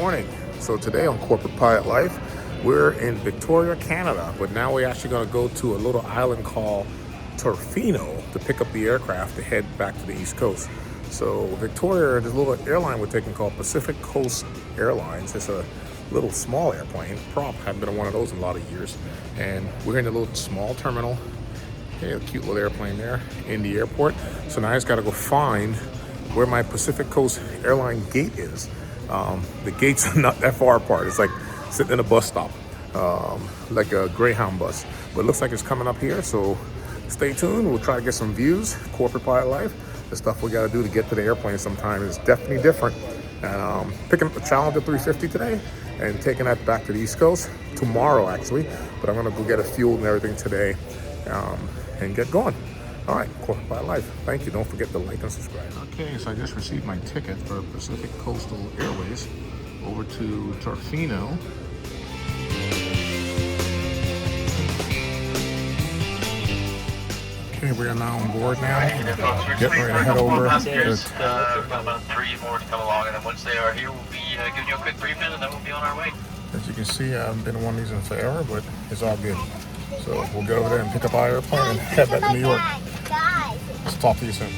morning. So today on Corporate Pilot Life, we're in Victoria, Canada, but now we're actually going to go to a little island called Tofino to pick up the aircraft to head back to the East Coast. So Victoria, this little airline we're taking called Pacific Coast Airlines. It's a little small airplane. Prop, haven't been on one of those in a lot of years. And we're in a little small terminal. Okay, a cute little airplane there in the airport. So now I just got to go find where my Pacific Coast Airline gate is. The gates are not that far apart. It's like sitting in a bus stop, like a Greyhound bus. But it looks like it's coming up here, so stay tuned. We'll try to get some views. Corporate Pilot Life. The stuff we got to do to get to the airplane sometime is definitely different. And picking up the Challenger 350 today and taking that back to the East Coast tomorrow, actually. But I'm going to go get a fuel and everything today and get going. All right, Corporate Pilot Life. Thank you. Don't forget to like and subscribe. Okay, so I just received my ticket for Pacific Coastal Airways over to Tofino. Okay, we are now on board now. Getting ready to head over. About 3 more to come along, and then once they are here, we'll be giving you a quick briefing, and then we'll be on our way. As you can see, I haven't been on one of these in forever, but it's all good. So we'll get over there and pick up our airplane and head back to New York. Let's talk to you soon.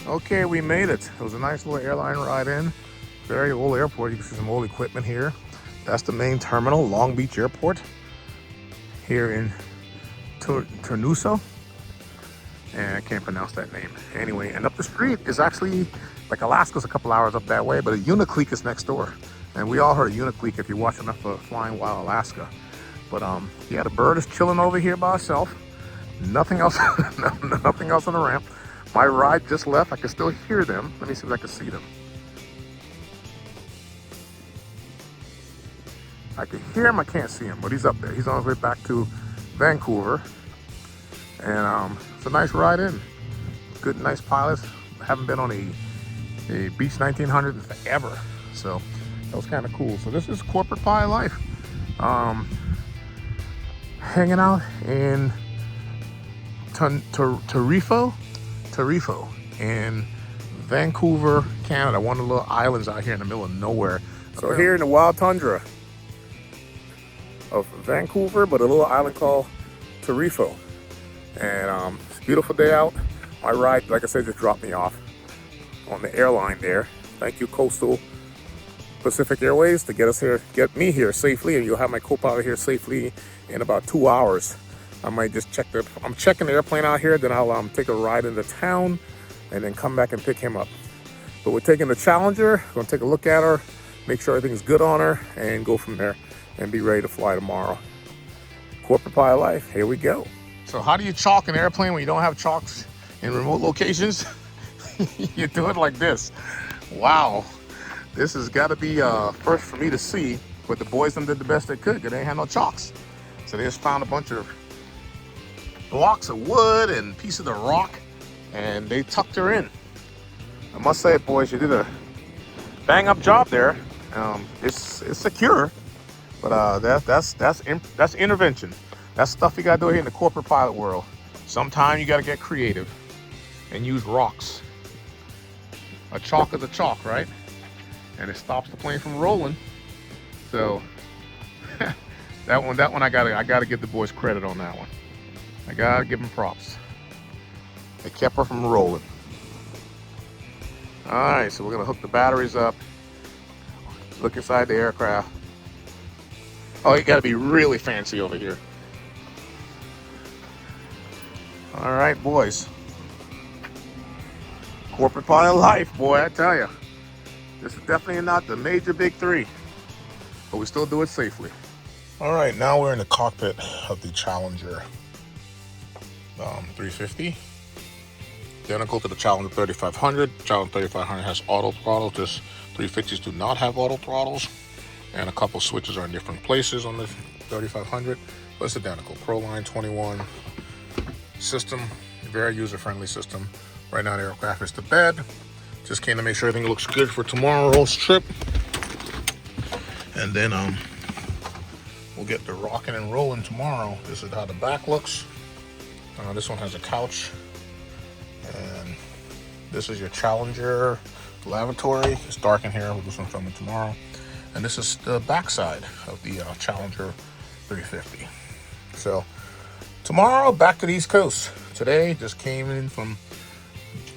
Okay, we made it. It was a nice little airline ride in. Very old airport. You can see some old equipment here. That's the main terminal, Long Beach Airport, here in Tornuso. And I can't pronounce that name. Anyway, and up the street is actually, like Alaska's a couple hours up that way, but a Unalakleet is next door. And we all heard of Unalakleet if you watch enough of Flying Wild Alaska. But yeah, the bird is chilling over here by itself. Nothing else, nothing else on the ramp. My ride just left. I can still hear them. Let me see if I can see them. I can hear him. I can't see him, but he's up there. He's on his way back to Vancouver. And it's a nice ride in. Good, nice pilots. Haven't been on a Beech 1900 in forever. So that was kind of cool. So this is Corporate Pilot Life. Hanging out in Tofino in Vancouver, Canada, one of the little islands out here in the middle of nowhere. So here in the wild tundra of Vancouver, but a little island called Tofino. And it's a beautiful day out. My ride, like I said, just dropped me off on the airline there. Thank you, Coastal Pacific Airways, to get us here, get me here safely, and you'll have my co-pilot here safely in about 2 hours. I might just I'm checking the airplane out here, then I'll take a ride into town and then come back and pick him up. But we're taking the Challenger, gonna take a look at her, make sure everything's good on her, and go from there and be ready to fly tomorrow. Corporate Pilot Life, here we go. So how do you chalk an airplane when you don't have chalks in remote locations? You do it like this. Wow, this has gotta be first for me to see, but the boys done did the best they could because they ain't had no chalks. So they just found a bunch of blocks of wood and pieces of rock, and they tucked her in. I must say, boys, you did a bang up job there. It's secure, but that's intervention. That's stuff you gotta do here in the corporate pilot world. Sometimes you gotta get creative and use rocks. A chalk is a chalk, right? And it stops the plane from rolling. So that one I gotta give the boys credit on that one. I gotta give them props. They kept her from rolling. All right, so we're gonna hook the batteries up. Look inside the aircraft. Oh, you gotta be really fancy over here. All right, boys. Corporate pilot life, boy, I tell you. This is definitely not the major big three. but we still do it safely. All right, now we're in the cockpit of the Challenger 350. Identical to the Challenger 3500. Challenger 3500 has auto throttle. This 350s do not have auto throttles, and a couple switches are in different places on the 3500, but it's identical. Proline 21 system, very user-friendly system. Right now the aircraft is to bed. Just came to make sure everything looks good for tomorrow's trip, and then we'll get the rocking and rolling tomorrow. This is how the back looks. This one has a couch, and this is your Challenger lavatory. It's dark in here. We'll do some filming tomorrow. And this is the backside of the Challenger 350. So tomorrow, back to the East Coast. Today, just came in from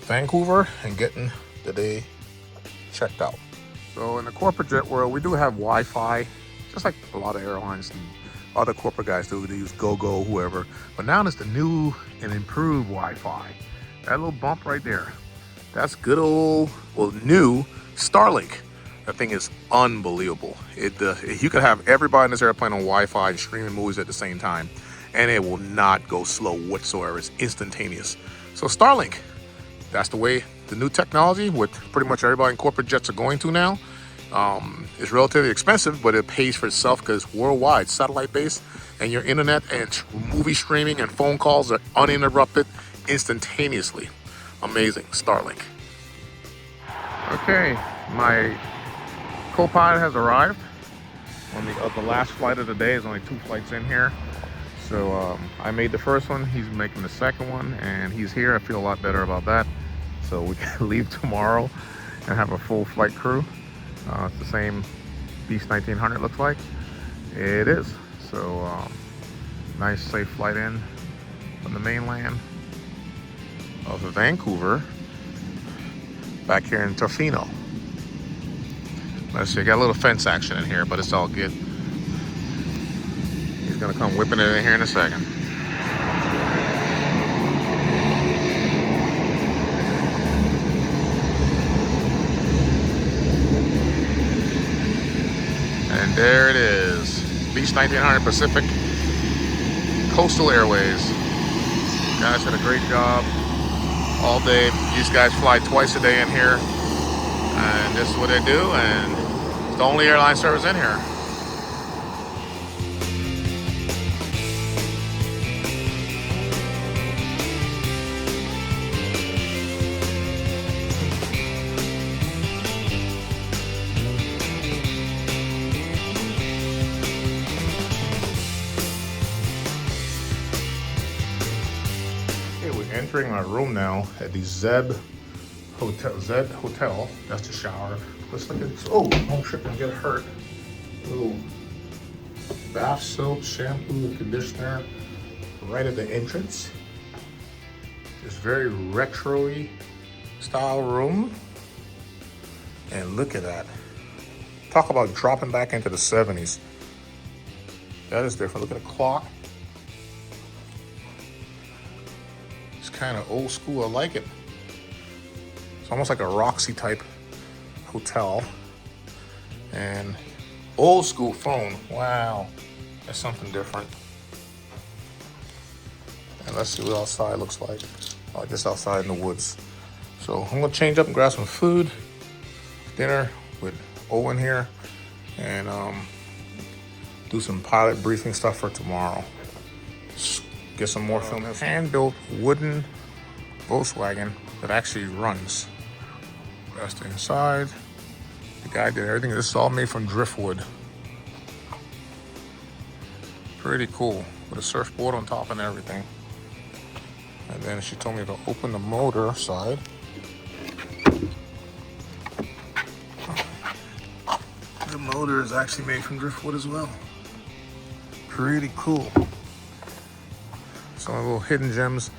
Vancouver and getting the day checked out. So in the corporate jet world, we do have Wi-Fi, just like a lot of airlines and other corporate guys do. They use GoGo, whoever. But now there's the new and improved Wi-Fi. That little bump right there, that's good old, well, new Starlink. That thing is unbelievable. You could have everybody in this airplane on Wi-Fi and streaming movies at the same time, and it will not go slow whatsoever. It's instantaneous. So Starlink, that's the way the new technology, what pretty much everybody in corporate jets are going to now. It's relatively expensive, but it pays for itself because it's worldwide, satellite-based, and your internet and movie streaming and phone calls are uninterrupted instantaneously. Amazing, Starlink. Okay, my co-pilot has arrived on the last flight of the day. There's only 2 flights in here. So I made the first one, he's making the second one, and he's here. I feel a lot better about that. So we can leave tomorrow and have a full flight crew. It's the same Beast 1900 looks like. It is. So nice safe flight in from the mainland of Vancouver back here in Tofino. Let's see, got a little fence action in here, but it's all good. He's gonna come whipping it in here in a second. And there it is, Beast 1900 Pacific Coastal Airways. Guys did a great job all day. These guys fly twice a day in here, and this is what they do, and it's the only airline service in here. Entering my room now at the Zed Hotel. That's the shower. Looks like it's, oh, don't trip and get hurt. Little bath soap, shampoo, conditioner right at the entrance. This very retro-y style room. And look at that. Talk about dropping back into the 70s. That is different. Look at the clock. Kind of old school. I like it. It's almost like a Roxy type hotel. And old school phone. Wow, that's something different. And let's see what outside looks like. I like this outside in the woods. So I'm gonna change up and grab some food, dinner with Owen here, and do some pilot briefing stuff for tomorrow. Get some more film. Hand-built wooden Volkswagen that actually runs. That's the inside. The guy did everything. This is all made from driftwood. Pretty cool. With a surfboard on top and everything. And then she told me to open the motor side. The motor is actually made from driftwood as well. Pretty cool. Some little hidden gems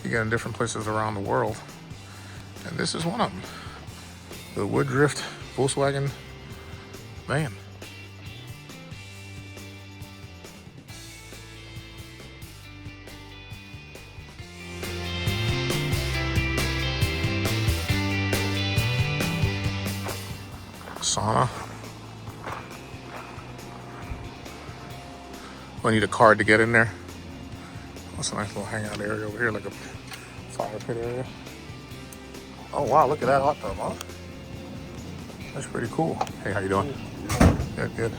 you get in different places around the world. And this is one of them. The Woodruff Volkswagen van. Sauna. I need a card to get in there. That's a nice little hangout area over here, like a fire pit area. Oh wow, look at that hot tub, huh? That's pretty cool. Hey, how you doing? Good, good.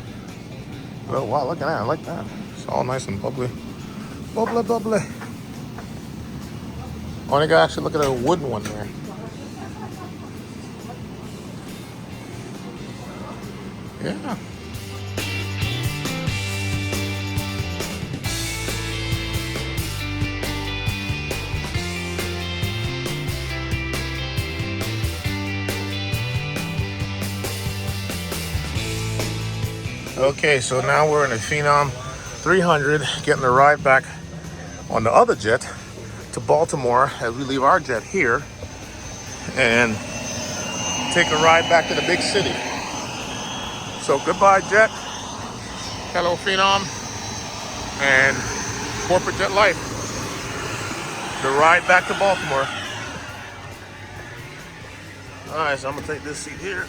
Oh wow, look at that, I like that. It's all nice and bubbly. Bubbly, bubbly. Oh, I gotta actually look at a wooden one there. Yeah. Okay, so now we're in a Phenom 300, getting the ride back on the other jet to Baltimore as we leave our jet here and take a ride back to the big city. So goodbye, jet. Hello, Phenom. And corporate jet life. The ride back to Baltimore. All right, so I'm gonna take this seat here.